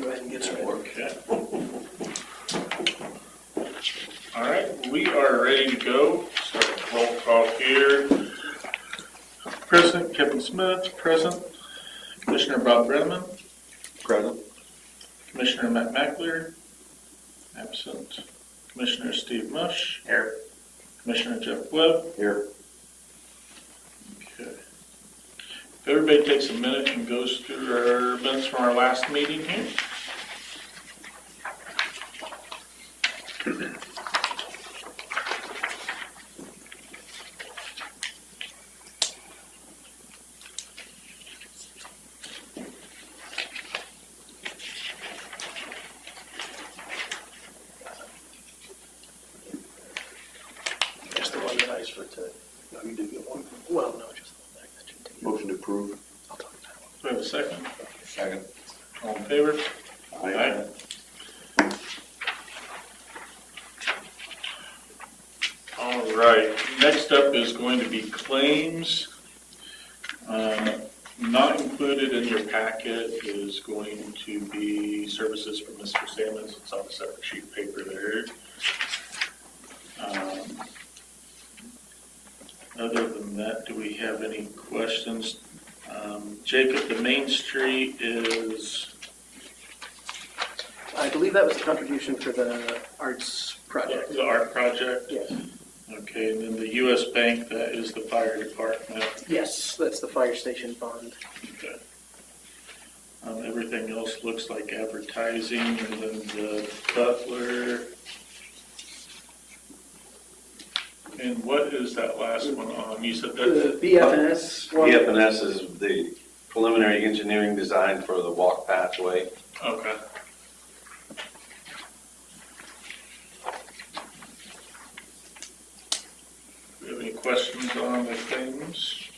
go ahead and get started. Okay. All right, we are ready to go. Start the roll call here. President Kevin Smith, present. Commissioner Bob Brenneman, Present. Commissioner Matt Mackler, absent. Commissioner Steve Mush, Here. Commissioner Jeff Webb. Here. Okay. If everybody takes a minute and goes through our minutes from our last meeting here. Just the one that I for today. No, you did get one. Well, no, just the one that that you take. Motion to approve. I'll talk about that one. Do we have a second? Second. All in favor? Aye. All right, next up is going to be claims. Not included in your packet is going to be services from Mr. Salmons. It's on a separate sheet of paper there. Other than that, do we have any questions? Jacob, the Main Street is, I believe that was the contribution for the arts project. the art project? Yes. Okay, and then the US Bank, that is the fire department. Yes, that's the fire station fund. Okay. Everything else looks like advertising, and then the Butler. And what is that last one on? You said The that, BFNS one. BFNS is the preliminary engineering design for the walk pathway. okay. Do you have any questions on the claims?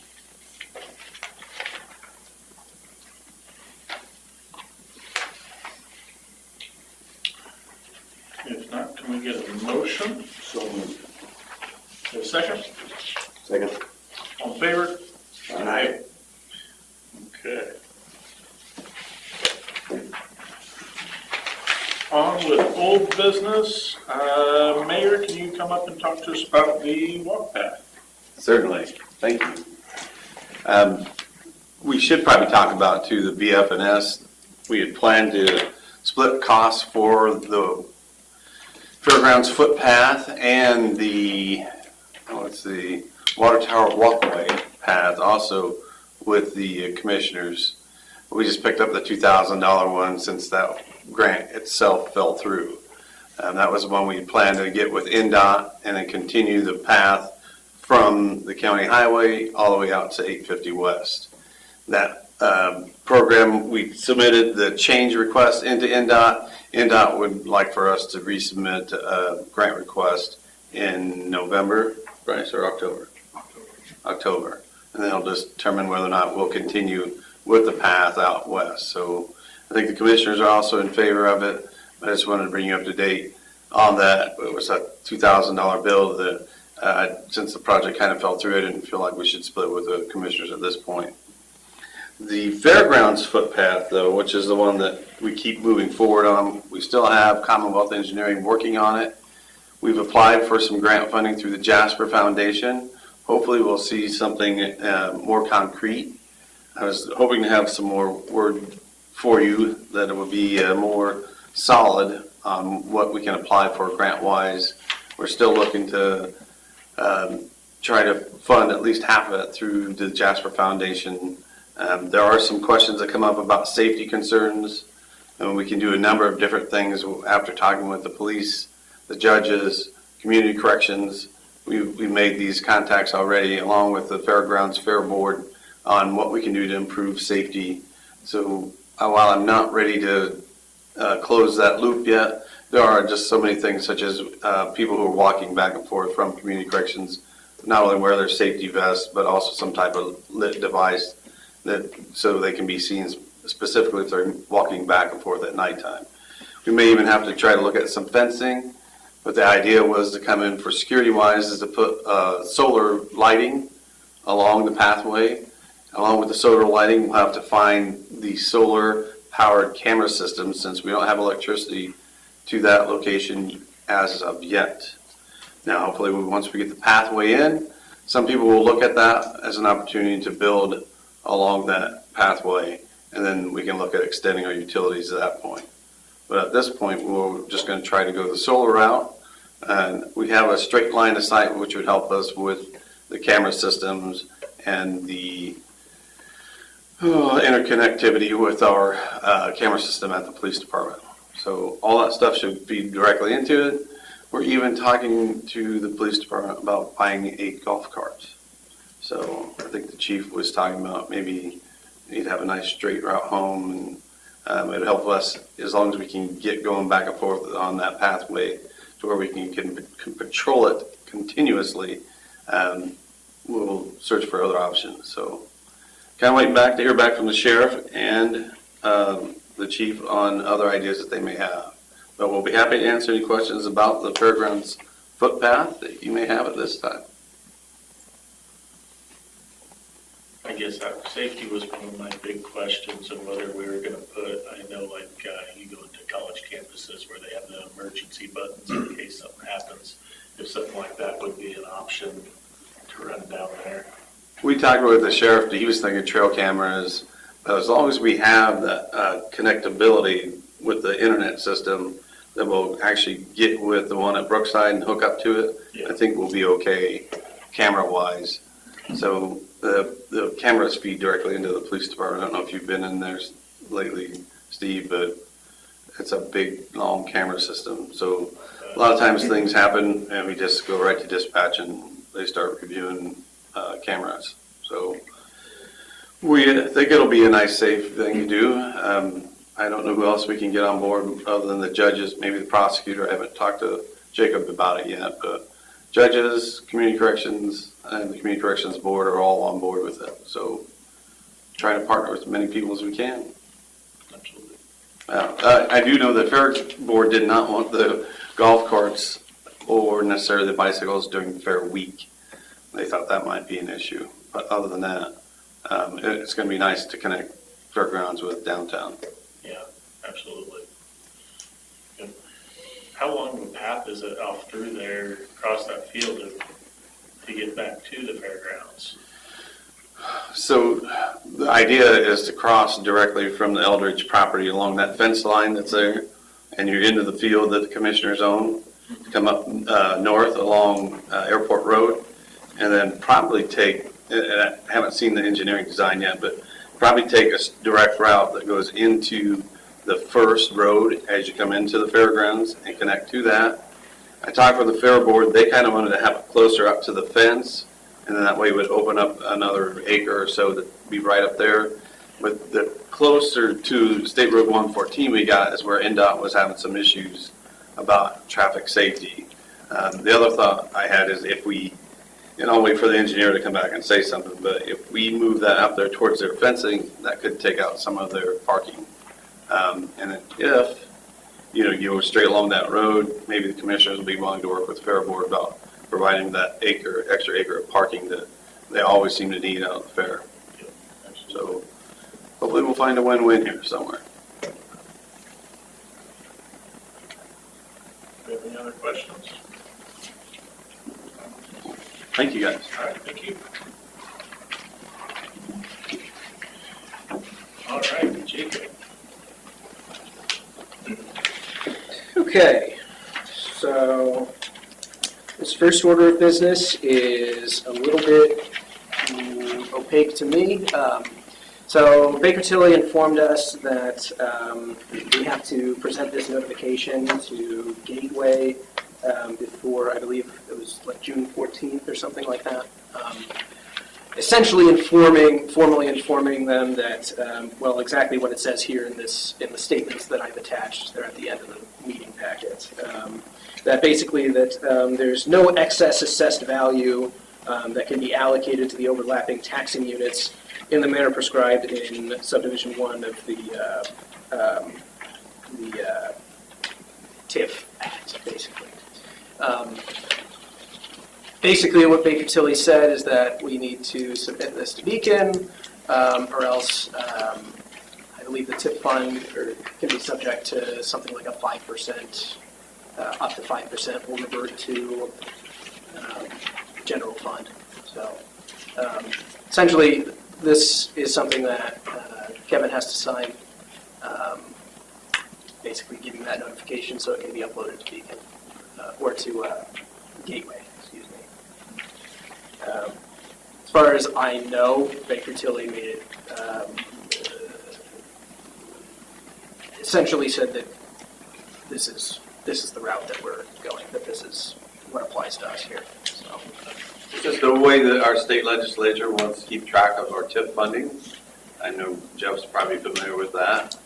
If not, can we get a motion? So moved. A second? Second. All in favor? Aye. Okay. On with old business. Mayor, can you come up and talk to us about the walk path? Certainly, thank you. We should probably talk about too the BFNS. We had planned to split costs for the Fairgrounds footpath and the Water Tower Walkway path also with the commissioners. We just picked up the $2,000 one since that grant itself fell through. That was the one we planned to get with NDOT and then continue the path from the county highway all the way out to 850 West. That program, we submitted the change request into NDOT. NDOT would like for us to resubmit a grant request in November, Bryce, or October? October. And then they'll just determine whether or not we'll continue with the path out west. So I think the commissioners are also in favor of it. I just wanted to bring you up to date on that. It was a $2,000 bill that since the project kind of fell through, I didn't feel like we should split with the commissioners at this point. The Fairgrounds footpath, though, which is the one that we keep moving forward on, we still have Commonwealth Engineering working on it. We've applied for some grant funding through the Jasper Foundation. Hopefully we'll see something more concrete. I was hoping to have some more word for you that it would be more solid on what we can apply for grant-wise. We're still looking to try to fund at least half of it through the Jasper Foundation. There are some questions that come up about safety concerns, and we can do a number of different things after talking with the police, the judges, community corrections. We made these contacts already along with the Fairgrounds Fair Board on what we can do to improve safety. So while I'm not ready to close that loop yet, there are just so many things such as people who are walking back and forth from community corrections not only wear their safety vests, but also some type of lit device that so they can be seen specifically if they're walking back and forth at nighttime. We may even have to try to look at some fencing, but the idea was to come in for security-wise is to put solar lighting along the pathway. Along with the solar lighting, we'll have to find the solar powered camera system, since we don't have electricity to that location as of yet. Now, hopefully, once we get the pathway in, some people will look at that as an opportunity to build along that pathway, and then we can look at extending our utilities at that point. But at this point, we're just going to try to go the solar route, and we have a straight line of sight, which would help us with the camera systems and the interconnectivity with our camera system at the police department. So all that stuff should feed directly into it. We're even talking to the police department about buying 8 golf carts. So I think the chief was talking about maybe he'd have a nice straight route home, and it'd help us as long as we can get going back and forth on that pathway to where we can patrol it continuously. We'll search for other options. So kind of waiting back to hear back from the sheriff and the chief on other ideas that they may have. But we'll be happy to answer any questions about the fairgrounds footpath that you may have at this time. I guess safety was one of my big questions of whether we were going to put, I know like you go into college campuses where they have the emergency buttons in case something happens, if something like that would be an option to run down there. We talked with the sheriff, he was thinking trail cameras, but as long as we have the connectability with the internet system that will actually get with the one at Brookside and hook up to it, Yeah. I think we'll be okay camera-wise. So the cameras feed directly into the police department. I don't know if you've been in there lately, Steve, but it's a big, long camera system. So a lot of times things happen and we just go right to dispatch and they start reviewing cameras. So we think it'll be a nice, safe thing to do. I don't know who else we can get on board other than the judges, maybe the prosecutor. I haven't talked to Jacob about it yet, but judges, community corrections, and the community corrections board are all on board with it. So trying to partner with as many people as we can. Absolutely. I do know the fair board did not want the golf carts or necessarily the bicycles during the fair week. They thought that might be an issue. But other than that, it's going to be nice to connect fairgrounds with downtown. Yeah, absolutely. Good. How long of a path is it off through there, across that field to get back to the fairgrounds? So the idea is to cross directly from the Eldridge property along that fence line that's there, and you're into the field that the commissioners own, come up north along Airport Road, and then probably take, and I haven't seen the engineering design yet, but probably take a direct route that goes into the first road as you come into the fairgrounds and connect to that. I talked with the fair board, they kind of wanted to have it closer up to the fence, and then that way it would open up another acre or so to be right up there. But the closer to State Road 114 we got is where NDOT was having some issues about traffic safety. The other thought I had is if we, and I'll wait for the engineer to come back and say something, but if we move that up there towards their fencing, that could take out some of their parking. And if, you go straight along that road, maybe the commissioners will be willing to work with the fair board about providing that extra acre of parking that they always seem to need out at the fair. So hopefully we'll find a win-win here somewhere. Do you have any other questions? Thank you, guys. All right, thank you. All right, Jacob. Okay, so this first order of business is a little bit opaque to me. So Baker Tilly informed us that we have to present this notification to Gateway before, I believe it was like June 14th or something like that. Essentially formally informing them that, well, exactly what it says here in the statements that I've attached. They're at the end of the meeting packet. That basically that there's no excess assessed value that can be allocated to the overlapping taxing units in the manner prescribed in subdivision 1 of the TIF Act, basically. Basically, what Baker Tilly said is that we need to submit this to Beacon, or else, I believe the TIP fund can be subject to something like a 5%, up to 5% will revert to general fund. So essentially, this is something that Kevin has to sign, basically giving that notification so it can be uploaded to Beacon, or to Gateway, excuse me. As far as I know, Baker Tilly made it, essentially said that this is the route that we're going, that this is what applies to us here. So. It's just the way that our state legislature wants to keep track of our TIP funding. I know Jeff's probably familiar with that.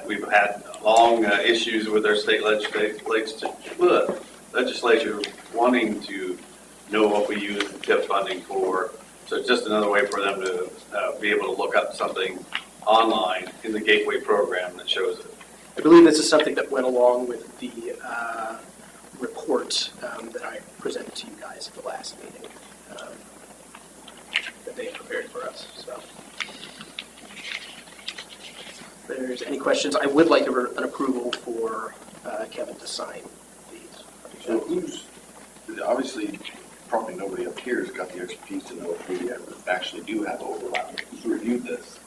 We've had long issues with our state legislature wanting to know what we use the TIP funding for. So it's just another way for them to be able to look up something online in the Gateway program that shows it. I believe this is something that went along with the report that I presented to you guys at the last meeting that they prepared for us. So, if there's any questions, I would like an approval for Kevin to sign these. So who's, obviously, probably nobody up here has got the expertise to know if we actually do have overlap. Who's reviewed this?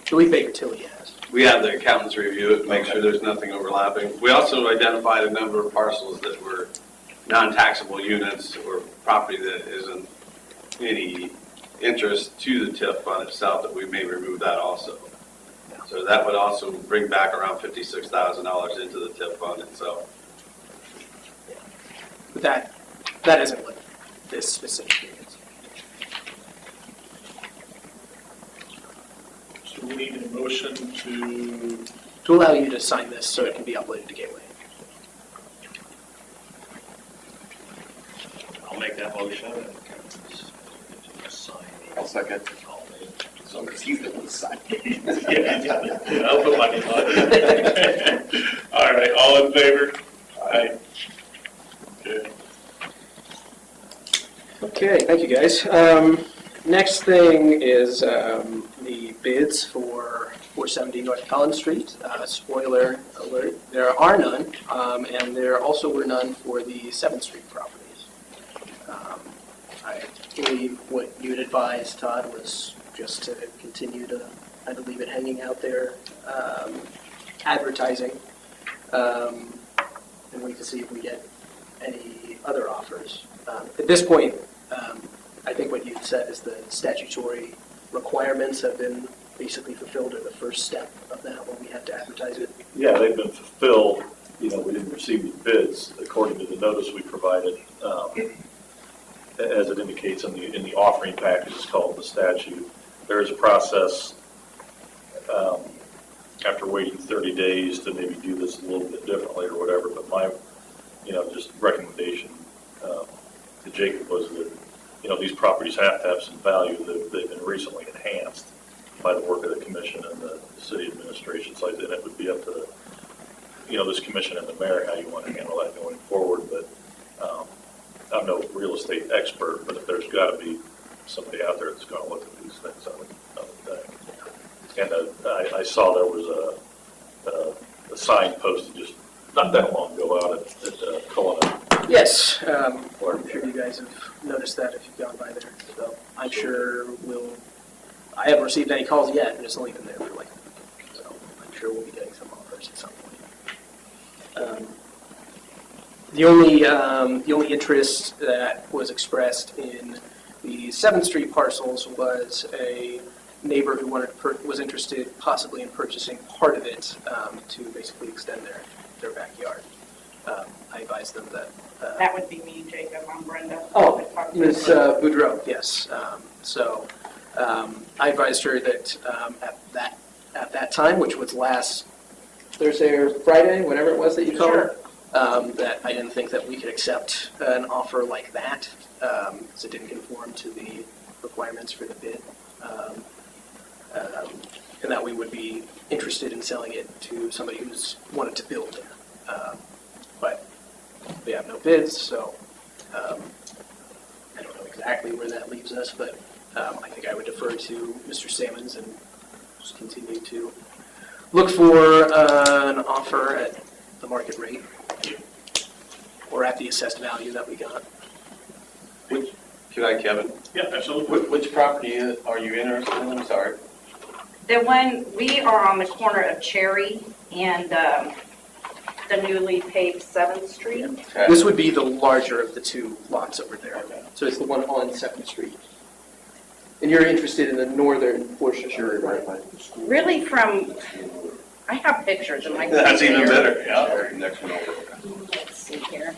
I believe Baker Tilly has. We have the accountants review it, make sure there's nothing overlapping. We also identified a number of parcels that were non-taxable units or property that isn't any interest to the TIF fund itself, that we may remove that also. So that would also bring back around $56,000 into the TIF fund itself. But that isn't what this specific is. So we need a motion to, allow you to sign this so it can be uploaded to Gateway. I'll make that motion. I'll second. As long as he's the one signing. yeah, I'll put my name on it. All right, all in favor? Aye. Okay. Okay, thank you guys. Next thing is the bids for 470 North Cullen Street. Spoiler alert, there are none, and there also were none for the 7th Street properties. I believe what you had advised, Todd, was just to continue to kind of leave it hanging out there, advertising, and we can see if we get any other offers. At this point, I think what you said is the statutory requirements have been basically fulfilled, or the first step of that when we have to advertise it. Yeah, they've been fulfilled. You know, we didn't receive the bids according to the notice we provided. As it indicates in the offering package, it's called the statute. There is a process after waiting 30 days to maybe do this a little bit differently or whatever. But my, just recommendation to Jacob was that, these properties have to have some value. They've been recently enhanced by the work of the commission and the city administration. So then it would be up to this commission and the mayor how you want to handle that going forward. But I'm no real estate expert, but if there's got to be somebody out there that's going to look at these things, I would think. And I saw there was a sign posted just not that long ago out at Cullen. Yes, I'm sure you guys have noticed that if you've gone by there. So I'm sure I haven't received any calls yet, and it's only been there for like a week. So I'm sure we'll be getting some offers at some point. The only interest that was expressed in the 7th Street parcels was a neighbor who was interested possibly in purchasing part of it to basically extend their backyard. I advised them that. That would be me, Jacob. I'm Brenda. Oh, Ms. Boudreau, yes. I advised her that at that time, which was last Thursday or Friday, whatever it was that you called her, that I didn't think that we could accept an offer like that, because it didn't conform to the requirements for the bid, and that we would be interested in selling it to somebody who's wanted to build there. But we have no bids, so I don't know exactly where that leaves us, but I think I would defer to Mr. Sammons and just continue to look for an offer at the market rate or at the assessed value that we got. Could I, Kevin? Yeah, absolutely. Which property are you interested in? I'm sorry. The one, we are on the corner of Cherry and the newly paved 7th Street. Okay. This would be the larger of the two lots over there. Okay. So it's the one on 2nd Street. And you're interested in the northern portion, sure, right? Really from, I have pictures in my. That's even better, yeah. Sorry, next one over. Let's see here.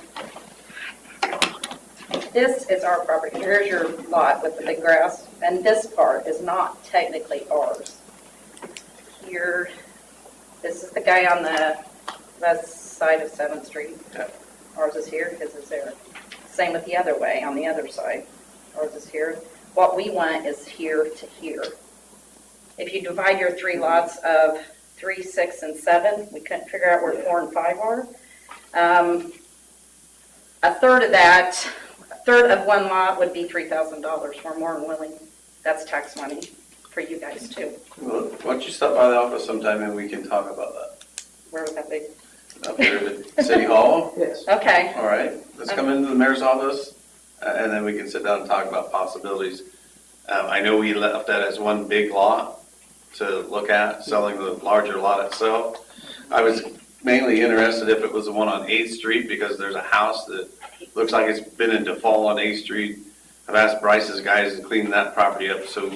This is our property. Here's your lot with the big grass, and this part is not technically ours. Here, this is the guy on the west side of 7th Street. Okay. Ours is here, his is there. Same with the other way, on the other side. Ours is here. What we want is here to here. If you divide your 3 lots of 3, 6, and 7, we couldn't figure out where 4 and 5 are. A third of that, a third of one lot would be $3,000. We're more than willing. That's tax money for you guys too. Well, why don't you stop by the office sometime and we can talk about that? Where would that be? Up here at City Hall? Yes. Okay, All right, let's come into the mayor's office, and then we can sit down and talk about possibilities. I know we left that as one big lot to look at, selling the larger lot itself. I was mainly interested if it was the one on 8th Street, because there's a house that looks like it's been in default on 8th Street. I've asked Bryce's guys to clean that property up, so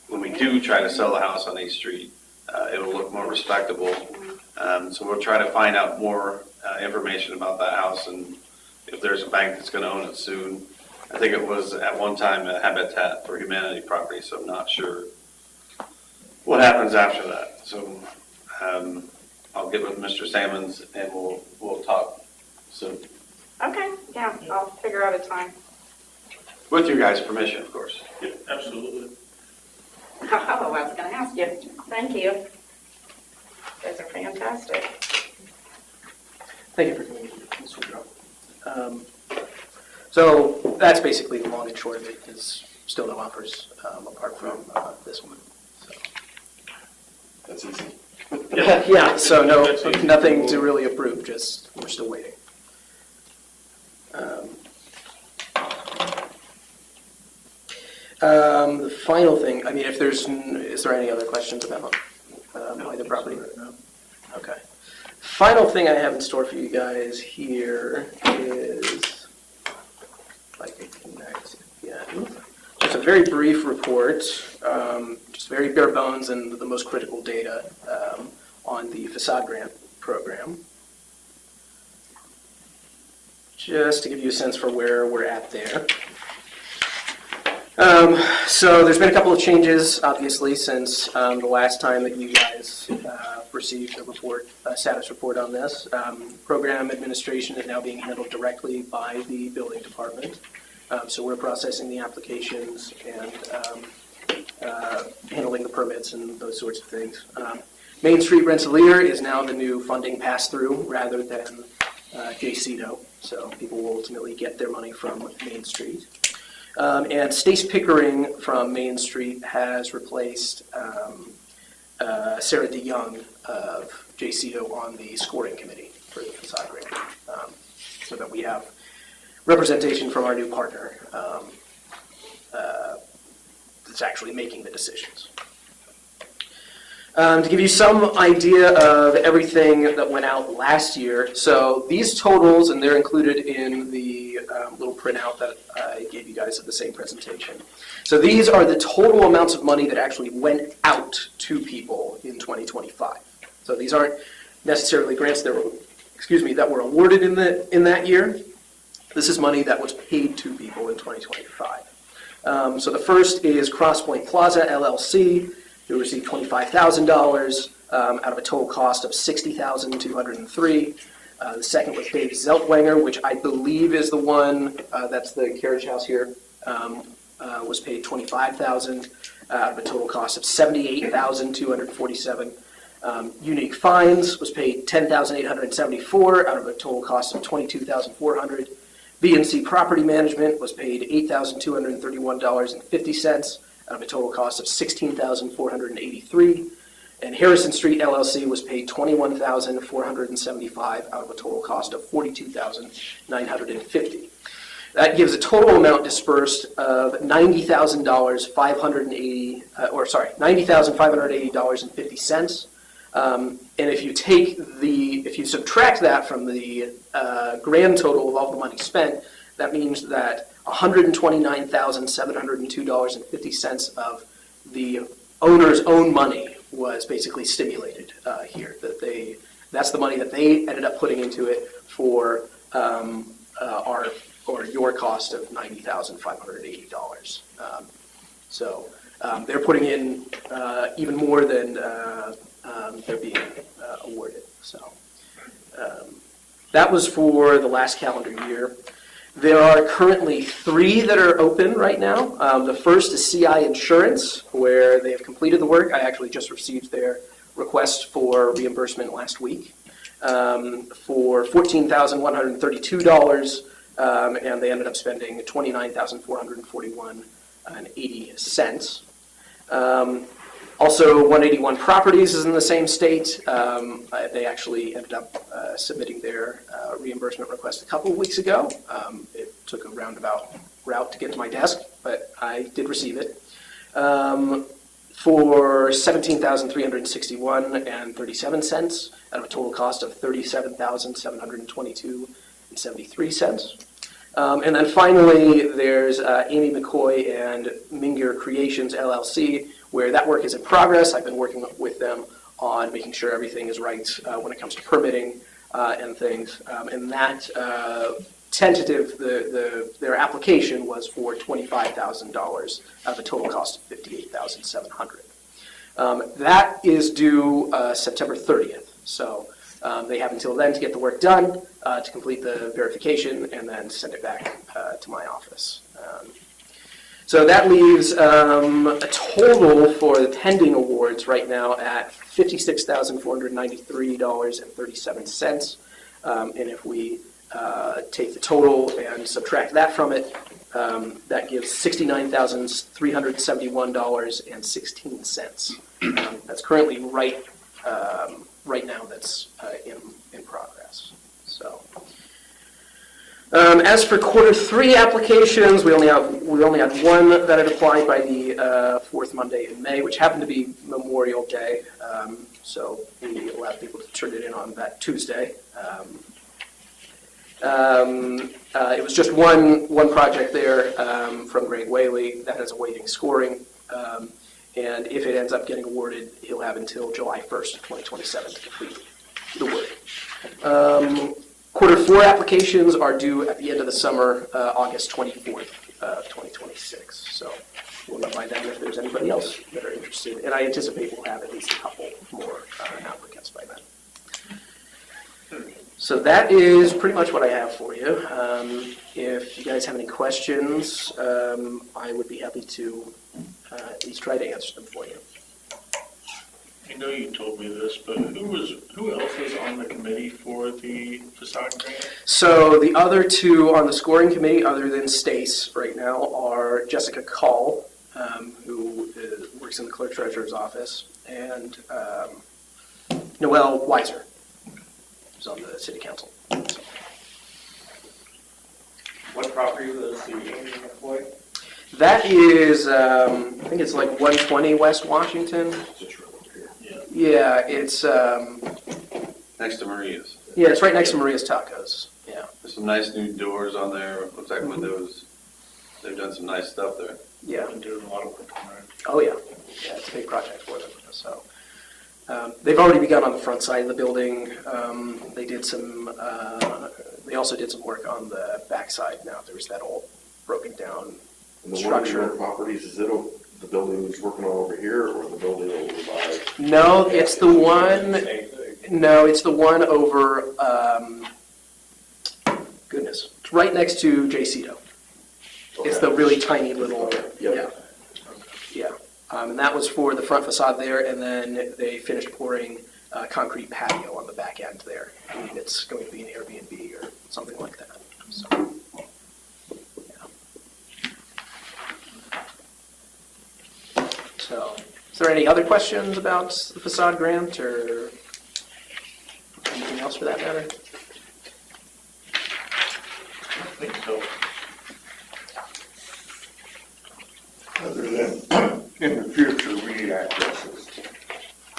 when we do try to sell the house on 8th Street, it'll look more respectable. So we'll try to find out more information about that house, and if there's a bank that's going to own it soon. I think it was at one time a Habitat for Humanity property, so I'm not sure what happens after that. So I'll get with Mr. Sammons and we'll talk soon. okay, yeah, I'll figure out a time. With your guys' permission, of course. Yeah, absolutely. Oh, I was gonna ask you. Thank you. You guys are fantastic. Thank you for coming in, Mr. Woodrow. So that's basically the long and short of it. There's still no offers apart from this one. So. That's easy. Yeah, so no, That's easy. nothing to really approve, just we're still waiting. The final thing, I mean, if is there any other questions about either property? No. Okay. Final thing I have in store for you guys here is, if I can connect again, just a very brief report, just very bare bones and the most critical data on the Facade grant program. Just to give you a sense for where we're at there. So there's been a couple of changes, obviously, since the last time that you guys received a report, a status report on this. Program administration is now being handled directly by the building department. So we're processing the applications and handling the permits and those sorts of things. Main Street Rensselaer is now the new funding pass-through rather than JCEDO. So people will ultimately get their money from Main Street. And Stace Pickering from Main Street has replaced Sarah DeYoung of JCEDO on the scoring committee for the Facade grant, so that we have representation from our new partner that's actually making the decisions. To give you some idea of everything that went out last year, so these totals, and they're included in the little printout that I gave you guys at the same presentation. So these are the total amounts of money that actually went out to people in 2025. So these aren't necessarily grants that were awarded in that year. This is money that was paid to people in 2025. So the first is Crosspoint Plaza LLC, who received $25,000 out of a total cost of $60,203. The second was Dave Zeltwanger, which I believe is the one that's the carriage house here. Was paid $25,000 out of a total cost of $78,247. Unique Finds was paid $10,874 out of a total cost of $22,400. BNC Property Management was paid $8,231.50 out of a total cost of $16,483. And Harrison Street LLC was paid $21,475 out of a total cost of $42,950. That gives a total amount dispersed of $90,580.50. And if you subtract that from the grand total of all the money spent, that means that $129,702.50 of the owner's own money was basically stimulated here. That's the money that they ended up putting into it for your cost of $90,580. So they're putting in even more than they're being awarded. So that was for the last calendar year. There are currently 3 that are open right now. The first is CI Insurance, where they have completed the work. I actually just received their request for reimbursement last week for $14,132, and they ended up spending $29,441.80. Also, 181 Properties is in the same state. They actually ended up submitting their reimbursement request a couple of weeks ago. It took a roundabout route to get to my desk, but I did receive it. For $17,361.37 out of a total cost of $37,722.73. And then finally, there's Amy McCoy and Minger Creations LLC, where that work is in progress. I've been working with them on making sure everything is right when it comes to permitting and things. And that tentative, their application was for $25,000 out of a total cost of $58,700. That is due September 30th. So they have until then to get the work done, to complete the verification, and then send it back to my office. So that leaves a total for the pending awards right now at $56,493.37. And if we take the total and subtract that from it, that gives $69,371.16. That's currently right now that's in progress. So. As for Q3 applications, we only had one that had applied by the fourth Monday in May, which happened to be Memorial Day. So we allowed people to turn it in on that Tuesday. It was just one project there from Greg Whaley that is awaiting scoring. And if it ends up getting awarded, he'll have until July 1st of 2027 to complete the work. Q4 applications are due at the end of the summer, August 24th, 2026. So we'll know by then if there's anybody else that are interested. And I anticipate we'll have at least a couple more applicants by then. So that is pretty much what I have for you. If you guys have any questions, I would be happy to at least try to answer them for you. I know you told me this, but who else is on the committee for the facade grant? So the other two on the scoring committee, other than Stace right now, are Jessica Cull, who works in the clerk treasurer's office, and Noelle Weiser, who's on the city council. So. What property was the Amy McCoy? That is, I think it's like 120 West Washington. Yeah, it's Next to Maria's. yeah, it's right next to Maria's Tacos. Yeah. There's some nice new doors on there. Looks like windows. They've done some nice stuff there. Yeah. I've been doing a lot of work on that. Oh yeah. Yeah, it's a big project for them. So they've already begun on the front side of the building. They did some. They also did some work on the back side. Now there's that old broken down And the structure. one properties, is it the building he's working on over here, or the building over by? No, it's the one. No, it's the one over. Goodness, it's right next to J. Cito. It's the really tiny little. Yep. Yeah. And that was for the front facade there, and then they finished pouring concrete patio on the back end there. I believe it's going to be an Airbnb or something like that. So. So, does Is there any other questions about the facade grant or anything else for that matter? I think so. Other than in the future, we need addresses.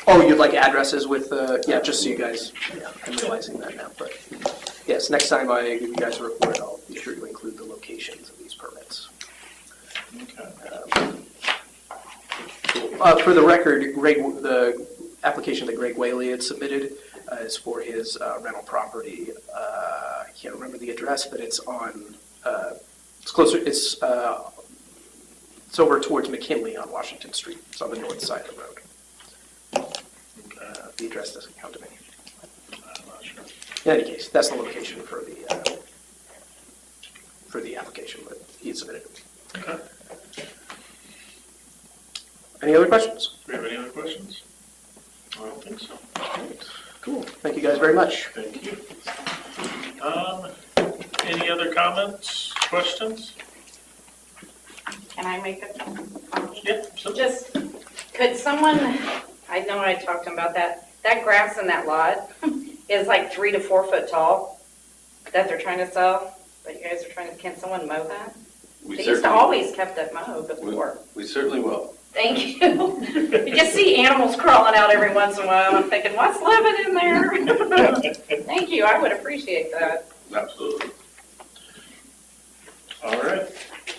Oh, you'd like addresses with, yeah, just so you guys, yeah, I'm realizing that now, but yes, next time I give you guys a report, I'll be sure to include the locations of these permits. Okay. For the record, the application that Greg Whaley had submitted is for his rental property. I can't remember the address, but it's on, it's closer, it's over towards McKinley on Washington Street. It's on the north side of the road. The address doesn't come to me. I'm not sure. In any case, that's the location for the application that he submitted. Okay. Any other questions? Do we have any other questions? I don't think so. Cool. Thank you guys very much. Thank you. Any other comments, questions? Can I make a comment? Yeah. So Just, could someone, I know I talked to him about that grass in that lot is like 3 to 4 foot tall that they're trying to sell, but you guys are trying to, can someone mow that? We They used to certainly- always kept it mowed before. We certainly will. Thank you. You just see animals crawling out every once in a while, and I'm thinking, what's living in there? Thank you, I would appreciate that. Absolutely. all right.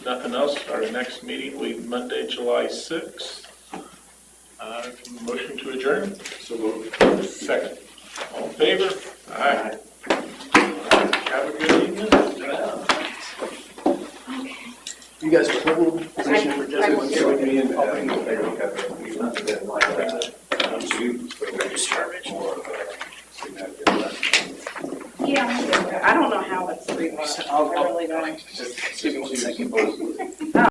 Nothing else. Our next meeting will be Monday, July 6th. Motion to adjourn. So moved. Second. All in favor? Aye. Have a good evening. You guys are holding position for just one second. Me and, Yeah, I don't know how it's 3 months. I really don't. Just give me 1 second.